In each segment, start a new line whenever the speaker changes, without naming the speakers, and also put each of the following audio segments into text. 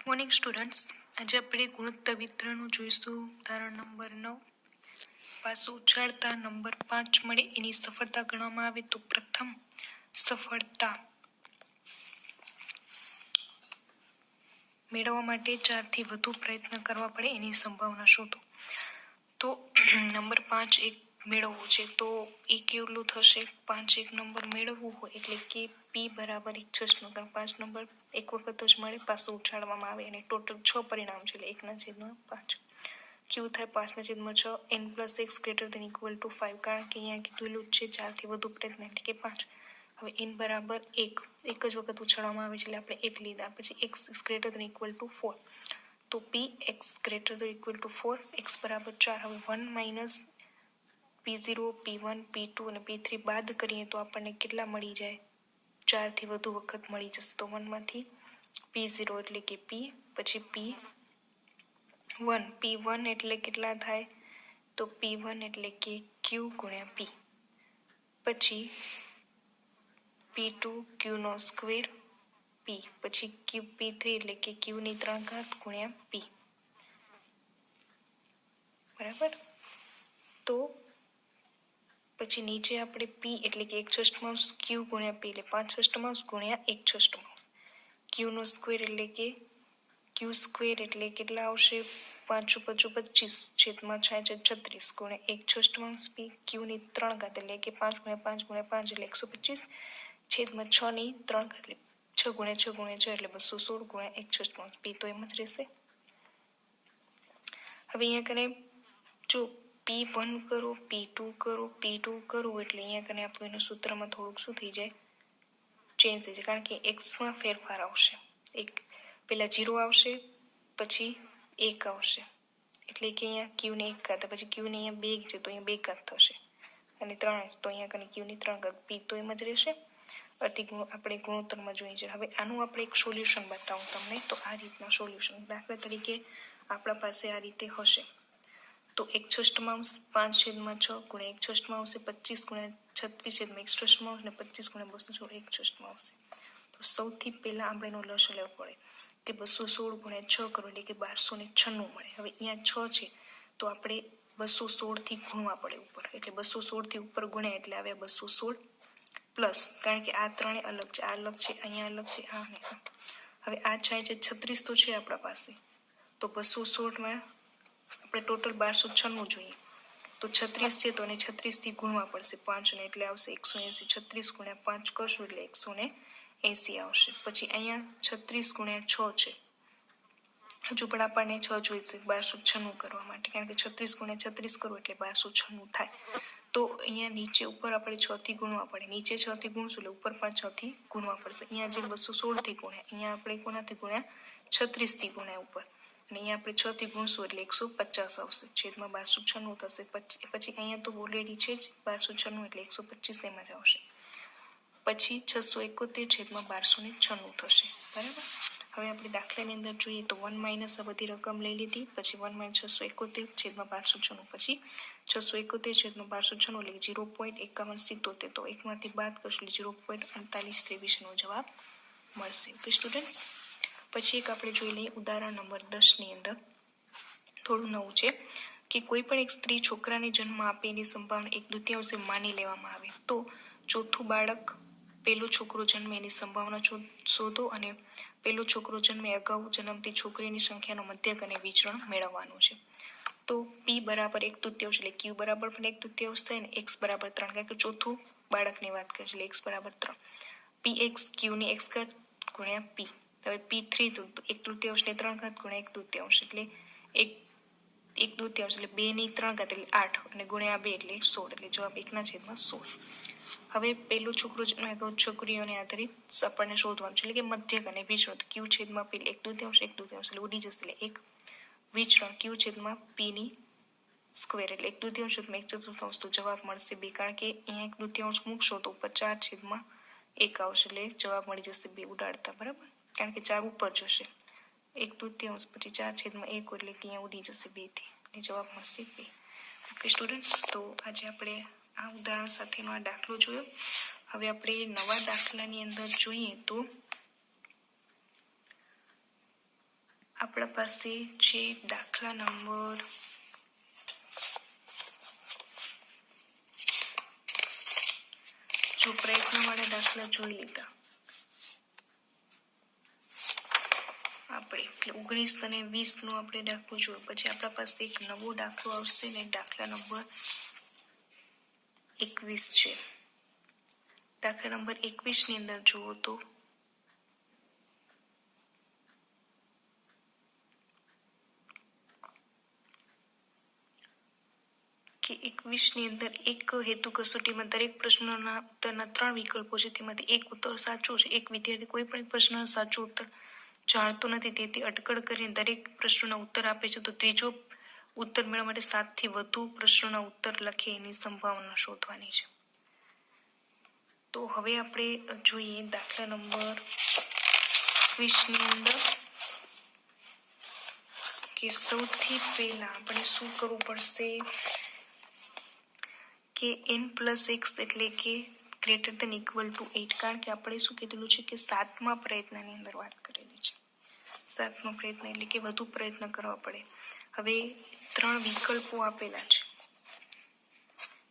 Morning students, આજે આપણે ગુણોત્તર વિતરણનું જોઈશું. ઉદાહરણ નંબર 9. પાસું ઉછાળતા નંબર 5 મળે એની સફળતા ગણવામાં આવે તો પ્રથમ સફળતા મેળવવા માટે 4 થી વધુ પ્રયત્ન કરવા પડે એની સંભાવના શોધો. તો નંબર 5 એક મેળવવું છે તો એ કેટલું થશે? 5 એક નંબર મેળવવું હોય એટલે કે પી બરાબર 1/6. 5 નંબર એક વખત જ મળે, પાછું ઉછાળવામાં આવે અને ટોટલ 6 પરિણામ છે એટલે 1/5. ક્યુ થાય 5/6 n+x > 5, કારણ કે અહીંયા કીધેલું છે 4 થી વધુ પ્રયત્ન એટલે કે 5. હવે n બરાબર 1 એક જ વખત ઉછાળવામાં આવે છે એટલે આપણે 1 લીધા. પછી x > 4 તો p x > 4, x બરાબર 4. હવે 1 - p0, p1, p2 અને p3 બાદ કરીએ તો આપણને કેટલા મળી જાય? 4 થી વધુ વખત મળી જશે. તો 1 માંથી p0 એટલે કે p, પછી p1 એટલે કેટલા થાય? તો p1 એટલે કે q ગુણ્યા p, પછી p2 q નો સ્ક્વેર p, પછી p3 એટલે કે q ની 3 ઘાત ગુણ્યા p. બરાબર. તો પછી નીચે આપણે p એટલે કે 1/6 q ગુણ્યા p એટલે 5/6 ગુણ્યા 1/6. q નો સ્ક્વેર એટલે કે q સ્ક્વેર એટલે કેટલા આવશે? 5 × 5 = 25 છેદમાં 36 ગુણ્યા 1/6 p, q ની 3 ઘાત એટલે કે 5 × 5 × 5 એટલે 125 છેદમાં 6 ની 3 ઘાત એટલે 6 × 6 × 6 એટલે 216 ગુણ્યા 1/6 p તો એમ જ રહેશે. હવે અહીંયા કને જો p1 કરો, p2 કરો, p2 કરો એટલે અહીંયા કને આપણું એનું સૂત્રમાં થોડુંક શું થઈ જાય? ચેન્જ થઈ જાય, કારણ કે x માં ફેરફાર આવશે. એક પેલા 0 આવશે, પછી 1 આવશે એટલે કે અહીંયા q ની 1 ઘાત, પછી q ની અહીંયા 2 છે તો અહીંયા 2 ઘાત થશે અને 3 તો અહીંયા કને q ની 3 ઘાત, p તો એમ જ રહેશે. આપણે ગુણોત્તરમાં જોઈએ છે. હવે આનું આપણે એક સોલ્યુશન બતાવું તમને. તો આ રીતના સોલ્યુશન, દાખલા તરીકે આપણા પાસે આ રીતે હશે તો 1/6 5/6 ગુણ્યા 1/6 આવશે, 25 ગુણ્યા 36 અને 25 ગુણ્યા 216 આવશે. તો સૌથી પહેલા આપણે એનો લસ લેવો પડે કે 216 ગુણ્યા 6 કરો એટલે કે 1296 મળે. હવે અહીંયા 6 છે તો આપણે 216 થી ગુણવા પડે ઉપર, એટલે 216 થી ઉપર ગુણ્યા એટલે આવે 216 પ્લસ, કારણ કે આ ત્રણે અલગ છે, આ અલગ છે, અહીંયા અલગ છે, આ અને આ. હવે આ 36 તો છે આપણા પાસે, તો 216 આપણે ટોટલ 1296 જોઈએ તો 36 છે તો એને 36 થી ગુણવા પડશે 5 ને એટલે આવશે 180. 36 ગુણ્યા 5 કરશું એટલે 180 આવશે. પછી અહીંયા 36 ગુણ્યા 6 છે, હજુ પણ આપણને 6 જોઈશે 1296 કરવા માટે, કારણ કે 36 ગુણ્યા 36 કરો એટલે 1296 થાય. તો અહીંયા નીચે ઉપર આપણે 6 થી ગુણવા પડે, નીચે 6 થી ગુણશું એટલે ઉપર પણ 6 થી ગુણવા પડશે. અહીંયા જે 216 થી ગુણ્યા, અહીંયા આપણે કોનાથી ગુણ્યા? 36 થી ગુણ્યા ઉપર, અને અહીંયા આપણે 6 થી ગુણશું એટલે 150 આવશે છેદમાં 1296 થશે. પછી અહીંયા તો ઓલરેડી છે જ 1296 એટલે 125 એમાં જ આવશે. પછી 671 છેદમાં 1296 થશે. બરાબર. હવે આપણે દાખલાની અંદર જોઈએ તો 1 - આ બધી રકમ લઈ લીધી, પછી 1 - 671 છેદમાં 1296, પછી 671 છેદમાં 1296 એટલે 0.5177, તો એકમાંથી બાદ કરશું એટલે 0.4823 નો જવાબ મળશે. Okay students. પછી એક આપણે જોઈ લઈએ ઉદાહરણ નંબર 10 ની અંદર. થોડું નવું છે કે કોઈ પણ એક સ્ત્રી છોકરાને જન્મ આપે એની સંભાવના 1/2 માની લેવામાં આવે તો ચોથું બાળક પેલો છોકરો જન્મે એની સંભાવના શોધો, અને પેલો છોકરો જન્મે અગાઉ જન્મતી છોકરીની સંખ્યાનો મધ્યક અને વિચરણ મેળવવાનું છે. તો p બરાબર 1/2 એટલે q બરાબર પણ 1/2 થાય ને x બરાબર 3, કારણ કે ચોથું બાળકની વાત કરીએ એટલે x બરાબર 3. px q ની x ઘાત ગુણ્યા p. હવે p3 તો 1/2 ને 3 ઘાત ગુણ્યા 1/2 એટલે 1/2 એટલે 2 ની 3 ઘાત એટલે 8 અને ગુણ્યા 2 એટલે 16, એટલે જવાબ 1/16. હવે પેલો છોકરો અગાઉ છોકરીઓને આધારિત આપણને શોધવાનું છે એટલે કે મધ્યક અને વિચરણ. q છેદમાં p 1/2 એટલે ઉડી જશે એટલે 1, વિચરણ q છેદમાં p ની સ્ક્વેર એટલે 1/2 1/4 તો જવાબ મળશે 2, કારણ કે અહીંયા 1/2 મૂકશો તો ઉપર 4 છેદમાં 1 આવશે એટલે જવાબ મળી જશે 2 ઉડાડતા. બરાબર, કારણ કે 4 ઉપર જશે 1/2 પછી 4 છેદમાં 1 એટલે કે અહીંયા ઉડી જશે 2 થી, એટલે જવાબ મળશે 2. ઓકે સ્ટુડન્ટ્સ, તો આજે આપણે આ ઉદાહરણ સાથેનો આ દાખલો જોયો. હવે આપણે નવા દાખલાની અંદર જોઈએ તો આપણા પાસે છે દાખલા નંબર જો પ્રયત્નવાળા દાખલા જોઈ લીધા આપણે એટલે 19 અને 20 નો આપણે દાખલો જોયો. પછી આપણા પાસે એક નવો દાખલો આવશે ને દાખલા નંબર 21 છે. દાખલા નંબર 21 ની અંદર જુઓ તો કે 21 ની અંદર એક હેતુ કસોટીમાં દરેક પ્રશ્નના ઉત્તરના 3 વિકલ્પો છે. તેમાંથી એક ઉત્તર સાચો છે. એક વિદ્યાર્થી કોઈ પણ પ્રશ્નનો સાચો ઉત્તર જાણતો નથી, તેથી અટકળ કરીને દરેક પ્રશ્નોના ઉત્તર આપે છે. તો ત્રીજો ઉત્તર મેળવવા માટે 7 થી વધુ પ્રશ્નોના ઉત્તર લખે એની સંભાવના શોધવાની છે. તો હવે આપણે જોઈએ દાખલા નંબર 20 ની અંદર કે સૌથી પહેલા આપણે શું કરવું પડશે કે n+x એટલે કે ગ્રેટર ધેન ઇક્વલ ટુ 8, કારણ કે આપણે શું કીધેલું છે કે 7મા પ્રયત્નની અંદર વાત કરેલી છે. 7મો પ્રયત્ન એટલે કે વધુ પ્રયત્ન કરવા પડે. હવે 3 વિકલ્પો આપેલા છે.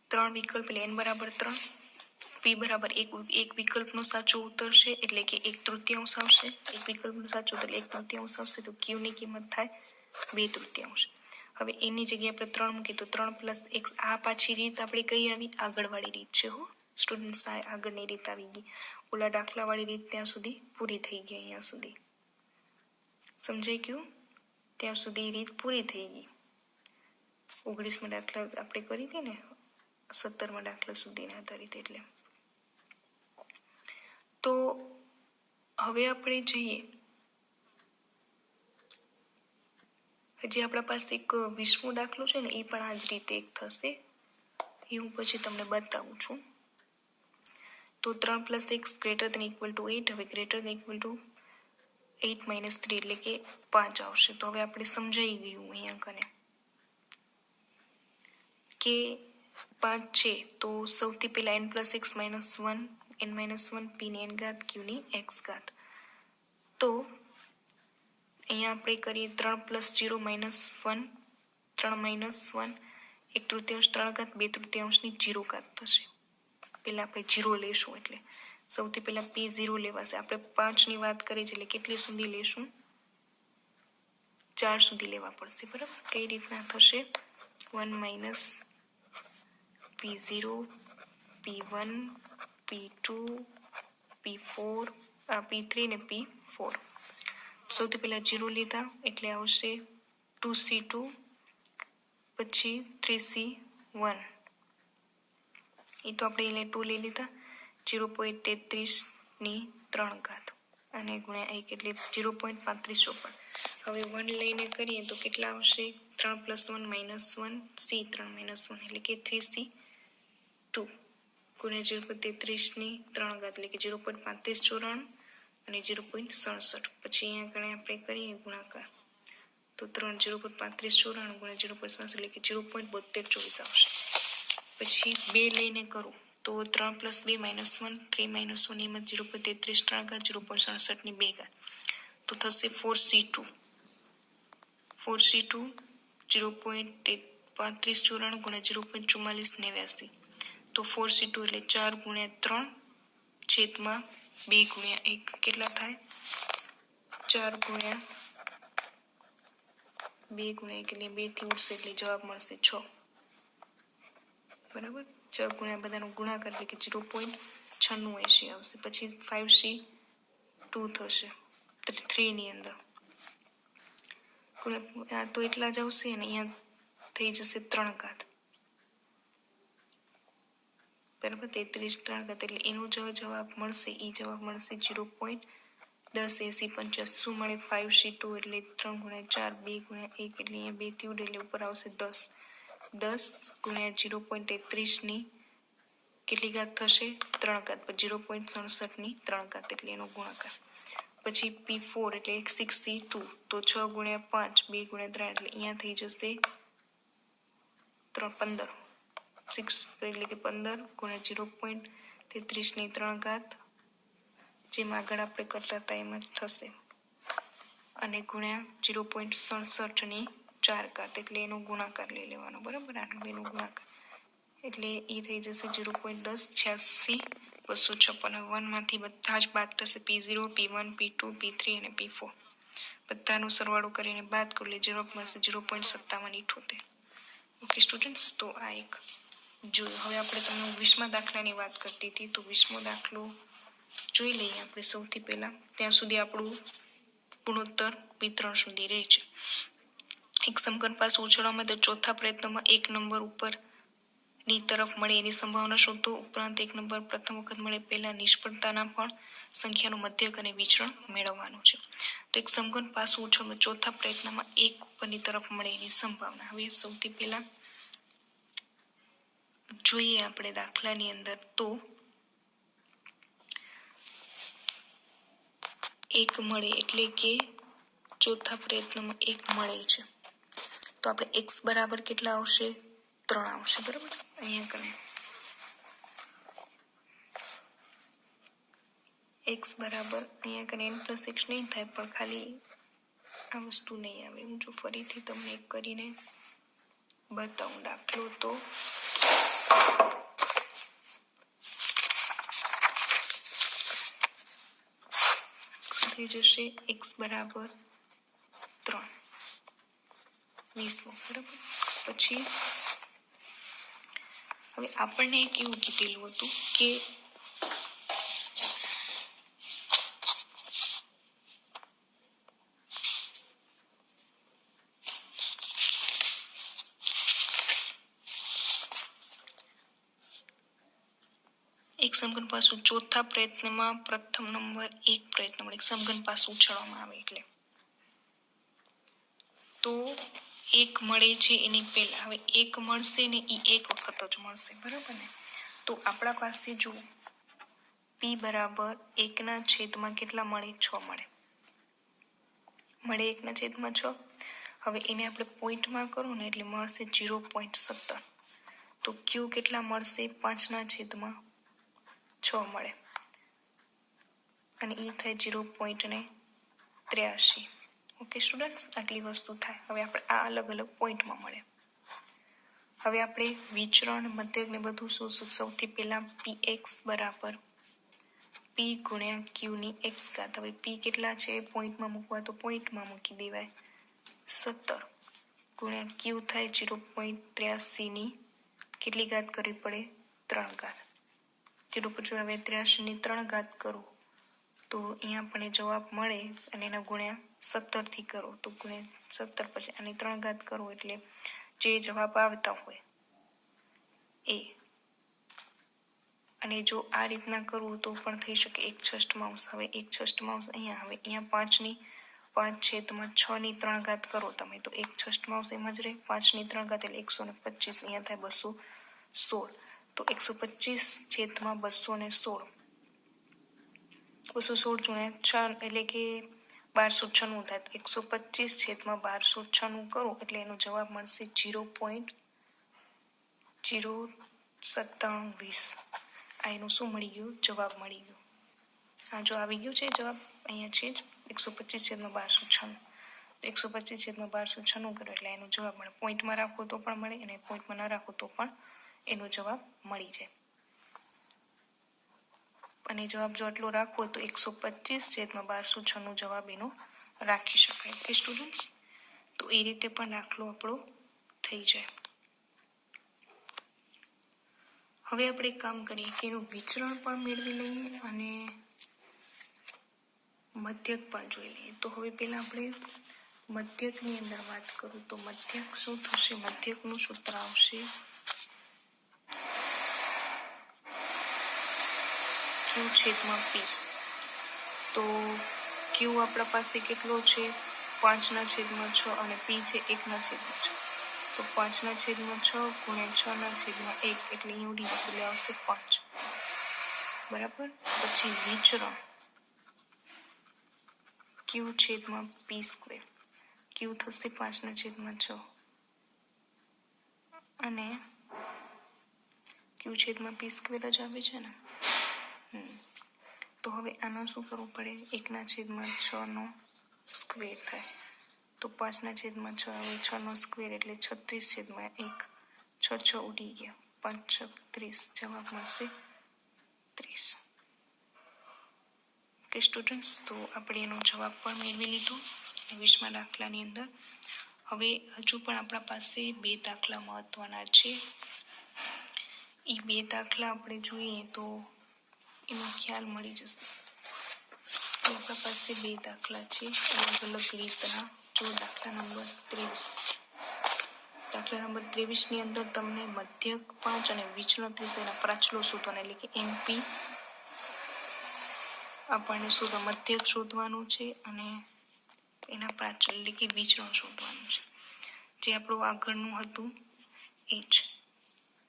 3 વિકલ્પ એટલે n બરાબર 3, p બરાબર એક વિકલ્પનો સાચો ઉત્તર છે એટલે કે 1/3 આવશે. એક વિકલ્પનો સાચો ઉત્તર 1/3 આવશે, તો q ની કિંમત થાય 2/3. હવે એની જગ્યાએ આપણે 3 મૂકીએ તો 3+x. આ પાછી રીત આપણે કઈ આવી? આગળવાળી રીત છે હો સ્ટુડન્ટ્સ, આ આગળની રીત આવી ગઈ. ઓલા દાખલા વાળી રીત ત્યાં સુધી પૂરી થઈ ગઈ. અહીંયા સુધી સમજાઈ ગયું? ત્યાં સુધી રીત પૂરી થઈ ગઈ. 19માં દાખલા આપણે કરી હતી ને, 17માં દાખલા સુધીના આધારિત. એટલે તો હવે આપણે જોઈએ હજી આપણા પાસે એક 20મો દાખલો છે ને, એ પણ આ જ રીતે એક થશે. એ હું પછી તમને બતાવું છું. તો 3+x greater than equal to 8. હવે ગ્રેટર ધેન ઇક્વલ ટુ 8 - 3 એટલે કે 5 આવશે. તો હવે આપણે સમજાઈ ગયું અહીંયા કને કે 5 છે. તો સૌથી પહેલા n+x - 1, n-1, p ની n ઘાત, q ની x ઘાત. તો અહીંયા આપણે કરીએ 3 + 0 - 1, 3 - 1, 1/3, 3 ઘાત, 2/3 ની 0 ઘાત થશે. પેલા આપણે 0 લેશું એટલે સૌથી પહેલા p0 લેવાશે. આપણે 5 ની વાત કરી છે એટલે કેટલી સુધી લેશું? 4 સુધી લેવા પડશે. બરાબર? કઈ રીતના થશે? 1 - p0, p1, p2, p4, p3 ને p4. સૌથી પહેલા 0 લીધા એટલે આવશે 2c2, પછી 3c1. એ તો આપણે એટલે 2 લઈ લીધા. 0.33 ની 3 ઘાત અને ગુણ્યા 1 એટલે 0.3554. હવે 1 લઈને કરીએ તો કેટલા આવશે? 3 + 1 - 1, c3 - 1 એટલે કે 3c2 ગુણ્યા 0.33 ની 3 ઘાત એટલે કે 0.3594 અને 0.67. પછી અહીંયા ગણે આપણે કરીએ ગુણાકાર તો 0.3594 ગુણ્યા 0.67 એટલે કે 0.7224 આવશે. પછી 2 લઈને કરું તો 3 + 2 - 1, 3 - 1 એમાં 0.33 3 ઘાત, 0.67 ની 2 ઘાત. તો થશે 4c2. 0.3594 ગુણ્યા 0.4489. તો 4c2 એટલે 4 ગુણ્યા 3 છેદમાં 2 ગુણ્યા 1 કેટલા થાય? 4 ગુણ્યા 2 ગુણ્યા 1 એટલે 2 થી ઉડશે એટલે જવાબ મળશે 6. બરાબર? 6 ગુણ્યા બધાનો ગુણાકાર એટલે કે 0.9680 આવશે. પછી 5c2 થશે 3 ની અંદર. આ તો એટલા જ આવશે અને અહીંયા થઈ જશે 3 ઘાત. બરાબર? 33 3 ઘાત એટલે એનો જવાબ મળશે. એ જવાબ મળશે 0.1080 શું મળે? 5c2 એટલે 3 ગુણ્યા 4, 2 ગુણ્યા 1 એટલે અહીંયા 2 થી ઉડે એટલે ઉપર આવશે 10. 10 ગુણ્યા 0.33 ની કેટલી ઘાત થશે? 3 ઘાત. 0.67 ની 3 ઘાત એટલે એનો ગુણાકાર. પછી p4 એટલે 6c2 તો 6 ગુણ્યા 5, 2 ગુણ્યા 3 એટલે અહીંયા થઈ જશે 15. 6 એટલે કે 15 ગુણ્યા 0.33 ની 3 ઘાત જેમ આગળ આપણે કરતા હતા એમ જ થશે. અને ગુણ્યા 0.67 4 ઘાત એટલે એનો ગુણાકાર લઈ લેવાનો, બરાબર, આટલું એનો ગુણાકાર એટલે એ થઈ જશે 0.1086 256. 1 માંથી બધા જ બાદ થશે P0, P1, P2, P3 અને P4 બધાનો સરવાળો કરીને બાદ કરી લે જવાબ મળશે 0.5778. ઓકે સ્ટુડન્ટ્સ, તો આ એક જોયું. હવે આપણે તમને 20મા દાખલાની વાત કરતી હતી, તો 20મો દાખલો જોઈ લઈએ આપણે સૌથી પહેલા. ત્યાં સુધી આપણું ગુણોત્તર વિતરણ સુધી રહે છે. એક સમઘન પાસું ઉછળવામાં તો ચોથા પ્રયત્નમાં એક નંબર ઉપરની તરફ મળે એની સંભાવના શોધો. ઉપરાંત એક નંબર પ્રથમ વખત મળે પહેલા નિષ્ફળતાના પણ સંખ્યાનું મધ્યક અને વિચરણ મેળવવાનું છે. તો એક સમઘન પાસું ઉછળવામાં ચોથા પ્રયત્નમાં એક ઉપરની તરફ મળે એની સંભાવના. હવે સૌથી પહેલા જોઈએ આપણે દાખલાની અંદર, તો એક મળે એટલે કે ચોથા પ્રયત્નમાં એક મળે છે, તો આપણે x બરાબર કેટલા આવશે? 3 આવશે, બરાબર. અહીંયા કરે x બરાબર અહીંયા કરે n+x નહીં થાય, પણ ખાલી આ વસ્તુ નહીં આવે. હું જો ફરીથી તમને એક કરીને બતાવું દાખલો, તો થઈ જશે x બરાબર 3 20, બરાબર. પછી હવે આપણને એક એવું કીધેલું હતું કે એક સમઘન પાસું ચોથા પ્રયત્નમાં પ્રથમ નંબર એક પ્રયત્ન મળે, એક સમઘન પાસું ઉછળવામાં આવે એટલે તો એક મળે છે એની પહેલા. હવે એક મળશે ને એ એક વખત જ મળશે, બરાબર ને. તો આપણા પાસે જો p બરાબર 1/6 કેટલા મળે? 6 મળે 1/6. હવે એને આપણે પોઈન્ટમાં કરો ને એટલે મળશે 0.17. તો q કેટલા મળશે? 5/6 મળે અને એ થાય 0.83. ઓકે સ્ટુડન્ટ્સ, આટલી વસ્તુ થાય. હવે આપણે આ અલગ અલગ પોઈન્ટમાં મળે. હવે આપણે વિચરણ મધ્યક ને બધું શું? સૌથી પહેલા px બરાબર p ગુણ્યા q ની x ઘાત. હવે p કેટલા છે પોઈન્ટમાં મૂકવા, તો પોઈન્ટમાં મૂકી દેવાય 17 ગુણ્યા q થાય 0.83 ની કેટલી ઘાત કરવી પડે? 3 ઘાત. 0.83 ની 3 ઘાત કરો તો અહીંયા પણ જવાબ મળે, અને એના ગુણ્યા 17 થી કરો તો ગુણ્યા 17 પછી આની 3 ઘાત કરો એટલે જે જવાબ આવતા હોય એ. અને જો આ રીતના કરવું તો પણ થઈ શકે 1/6. હવે 1/6 અહીંયા, હવે અહીંયા 5/6 ની 3 ઘાત કરો તમે તો 1/6 એમ જ રહે. 5 ની 3 ઘાત એટલે 125, અહીંયા થાય 216. તો 125/216 216 ગુણ્યા 6 એટલે કે 1296 થાય. 125/1296 કરો એટલે એનો જવાબ મળશે 0.09720. આ એનું શું મળી ગયું? જવાબ મળી ગયો. આ જો આવી ગયું છે જવાબ, અહીંયા છે જ 125/1296. 125/1296 કરો એટલે એનો જવાબ મળે. પોઈન્ટમાં રાખો તો પણ મળે, અને પોઈન્ટમાં ના રાખો તો પણ એનો જવાબ મળી જાય. અને જવાબ જો આટલો રાખવો તો 125/1296 જવાબ એનો રાખી શકાય. ઓકે સ્ટુડન્ટ્સ, તો એ રીતે પણ દાખલો આપણો થઈ જાય. હવે આપણે એક કામ કરીએ કે એનું વિચરણ પણ મેળવી લઈએ અને મધ્યક પણ જોઈ લઈએ. તો હવે પહેલા આપણે મધ્યકની અંદર વાત કરું તો મધ્યક શું થશે? મધ્યકનું સૂત્ર આવશે q/p. તો q આપણા પાસે કેટલો છે? 5/6 અને p છે 1/6. તો 5/6 ગુણ્યા 6/1 એટલે અહીં ઉડી જશે એટલે આવશે 5, બરાબર. પછી વિચરણ q/p². q થશે 5/6 અને q/p² જ આવે છે ને. તો હવે આનો શું કરવું પડે? 1/6 નો સ્ક્વેર થાય. તો 5/6 આવે, 6 સ્ક્વેર એટલે 36/1. 6 6 ઉડી ગયા, 5 6 30, જવાબ મળશે 30. ઓકે સ્ટુડન્ટ્સ, તો આપણે એનો જવાબ પણ મેળવી લીધો 20મા દાખલાની અંદર. હવે હજુ પણ આપણા પાસે 2 દાખલા મહત્વના છે. એ 2 દાખલા આપણે જોઈએ તો એનો ખ્યાલ મળી જશે. તો આપણા પાસે 2 દાખલા છે અલગ અલગ રીતના. જો દાખલા નંબર 23. દાખલા નંબર 23ની અંદર તમને મધ્યક 5 અને વિચલન 30 એના પ્રાચલો શોધવાના, એટલે કે એનપી આપણને મધ્યક શોધવાનું છે અને એના પ્રાચલ એટલે કે વિચલન શોધવાનું છે, જે આપણું આગળનું હતું એ જ.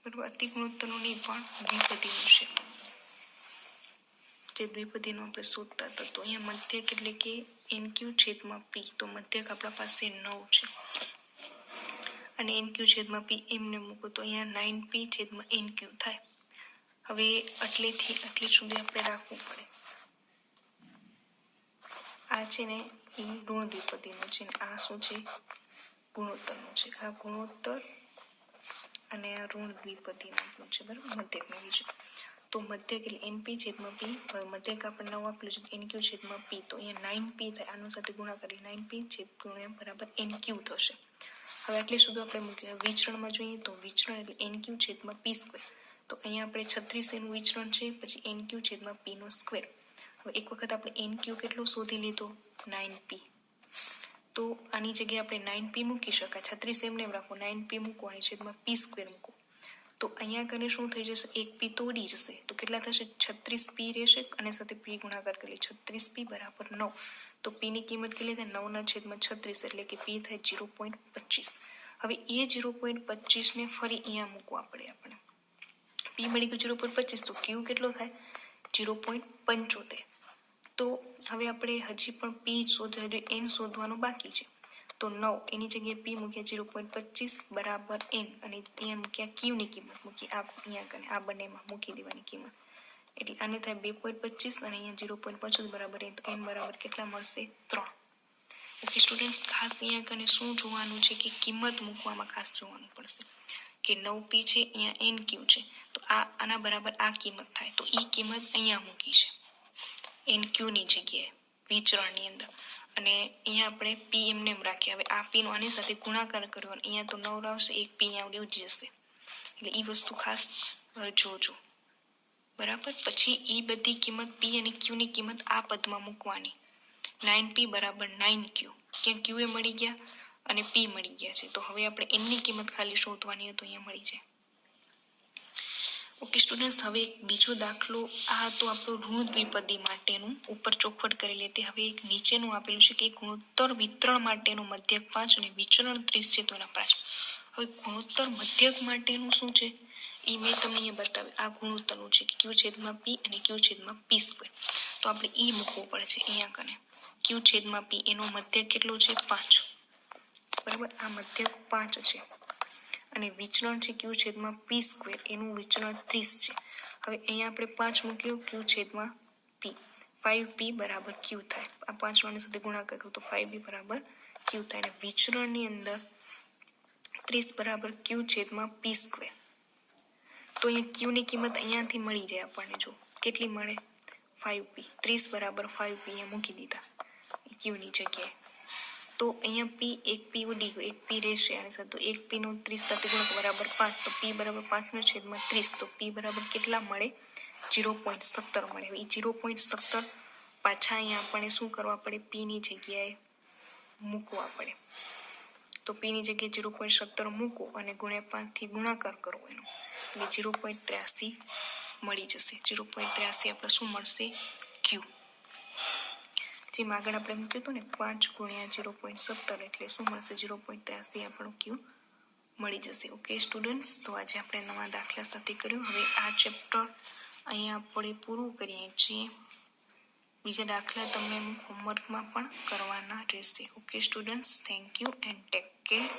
બરાબર, અતિ ગુણોત્તરનું નહીં પણ દ્વિપદીનું છે, જે દ્વિપદીનું આપણે શોધતા હતા. તો અહીંયા મધ્યક એટલે કે NQ/P. તો મધ્યક આપણા પાસે 9 છે અને NQ/P એમને મૂકો તો અહીંયા 9P/NQ થાય. હવે આટલી સુધી આપણે રાખવું પડે. આ છે ને એ ઋણ દ્વિપદીનું છે, આ શું છે? ગુણોત્તરનું છે. આ ગુણોત્તર અને આ ઋણ દ્વિપદીનું છે. બરાબર, મધ્યકનું બીજું. તો મધ્યક એટલે NP/P. હવે મધ્યક આપણે 9 આપેલું છે NQ/P. તો અહીંયા 9P થાય, આનું સાથે ગુણાકાર એટલે 9P = NQ થશે. હવે આટલી સુધી આપણે મૂક્યું. વિચરણમાં જોઈએ તો વિચરણ એટલે NQ/P². તો અહીંયા આપણે 36 એનું વિચરણ છે, પછી NQ/P નો સ્ક્વેર. હવે એક વખત આપણે NQ કેટલો શોધી લીધો? 9P. તો આની જગ્યાએ આપણે 9P મૂકી શકાય. 36 એમને રાખો, 9P મૂકો અને છેદમાં P² મૂકો. તો અહીંયા કરીને શું થઈ જશે? એક P તોડી જશે. તો કેટલા થશે? 36P રહેશે અને સાથે P ગુણાકાર કરી 36P = 9. તો P ની કિંમત કેટલી થાય? 9/36, એટલે કે P થાય 0.25. હવે એ 0.25 ને ફરી અહીંયા મૂકવા પડે આપણે. P મળી ગયું 0.25, તો Q કેટલો થાય? 0.75. તો હવે આપણે હજી પણ P N શોધવાનું બાકી છે. તો 9 એની જગ્યાએ P મૂક્યા 0.25 = N અને અહીંયા મૂક્યા Q ની કિંમત મૂકી. આ બંનેમાં મૂકી દેવાની કિંમત. એટલે આને થાય 2.25 અને અહીંયા 0.25 = N બરાબર કેટલા મળશે? 3. ઓકે સ્ટુડન્ટ્સ, ખાસ અહીંયા કને શું જોવાનું છે કે કિંમત મૂકવામાં ખાસ જોવાનું પડશે કે 9P છે, અહીંયા NQ છે, તો આના બરાબર આ કિંમત થાય. તો એ કિંમત અહીંયા મૂકી છે NQ ની જગ્યાએ વિચરણની અંદર, અને અહીંયા આપણે P એમને એમ રાખ્યા. હવે આ P નો આની સાથે ગુણાકાર કર્યો અને અહીંયા તો 9 આવશે, એક P અહીંયા ઉડી જશે. એટલે એ વસ્તુ ખાસ જોજો. બરાબર, પછી એ બધી કિંમત P અને Q ની કિંમત આ પદમાં મૂકવાની. 9P = 9Q. ક્યાં Q એ મળી ગયા અને P મળી ગયા છે. તો હવે આપણે એમની કિંમત ખાલી શોધવાની હોય તો અહીંયા મળી જાય. ઓકે સ્ટુડન્ટ્સ, હવે એક બીજો દાખલો. આ તો આપણું ઋણ દ્વિપદી માટેનું ઉપર ચોખવટ કરી લેતી. હવે એક નીચેનું આપેલું છે કે ગુણોત્તર વિતરણ માટેનું મધ્યક 5 અને વિચરણ 30 છે, તો એના 5. હવે ગુણોત્તર મધ્યક માટેનું શું છે એ મેં તમને અહીંયા બતાવ્યું. આ ગુણોત્તરનું છે કે Q/P અને Q/P². તો આપણે એ મૂકવું પડે છે અહીંયા કને. Q/P એનો મધ્યક કેટલો છે? 5. બરાબર, આ મધ્યક 5 છે અને વિચલન છે Q/P², એનું વિચલન 30 છે. હવે અહીંયા આપણે 5 મૂક્યું Q/P. 5P = Q થાય. આ 5 ની સાથે ગુણાકાર કરું તો 5P = Q થાય. અને વિચલણની અંદર 30 = Q/P². તો અહીંયા Q ની કિંમત અહીંયાથી મળી જાય આપણને. જો કેટલી મળે? 5P. 30 = 5P અહીંયા મૂકી દીધા Q ની જગ્યાએ. તો અહીંયા P, એક P ઉડી ગયો, એક P રહેશે આની સાથે. તો એક P નો 30 સાથે ગુણાકાર = 5. તો P = 5/30. તો P બરાબર કેટલા મળે? 0.17 મળે. એ 0.17 પાછા અહીંયા આપણને શું કરવા પડે? P ની જગ્યાએ મૂકવા પડે. તો P ની જગ્યાએ 0.17 મૂકો અને ગુણ્યા 5 થી ગુણાકાર કરો એનો, એટલે 0.83 મળી જશે. 0.83 આપણે શું મળશે? Q. જેમ આગળ આપણે મૂક્યું હતું ને 5 × 0.17 એટલે શું મળશે? 0.83 આપણું Q મળી જશે. ઓકે સ્ટુડન્ટ્સ, તો આજે આપણે નવા દાખલા સાથે કર્યું. હવે આ ચેપ્ટર અહીંયા આપણે પૂરું કરીએ છીએ. બીજા દાખલા તમને હોમવર્કમાં પણ કરવાના રહેશે. Okay students, thank you and take care.